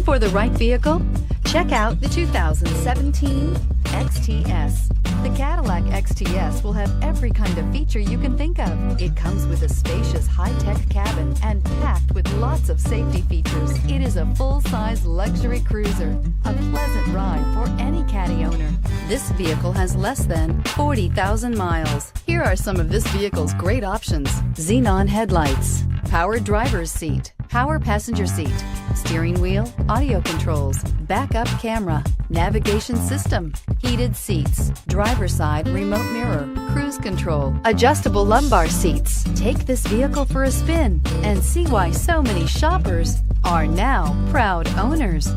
for the right vehicle? Check out the 2017 XTS. The Cadillac XTS will have every kind of feature you can think of. It comes with a spacious high-tech cabin and packed with lots of safety features. It is a full-size luxury cruiser, a pleasant ride for any Caddy owner. This vehicle has less than 40,000 miles. Here are some of this vehicle's great options: xenon headlights, power driver's seat, power passenger seat, steering wheel audio controls, backup camera, navigation system, heated seats, driver's side remote mirror, cruise control, adjustable lumbar seats. Take this vehicle for a spin and see why so many shoppers are now proud owners.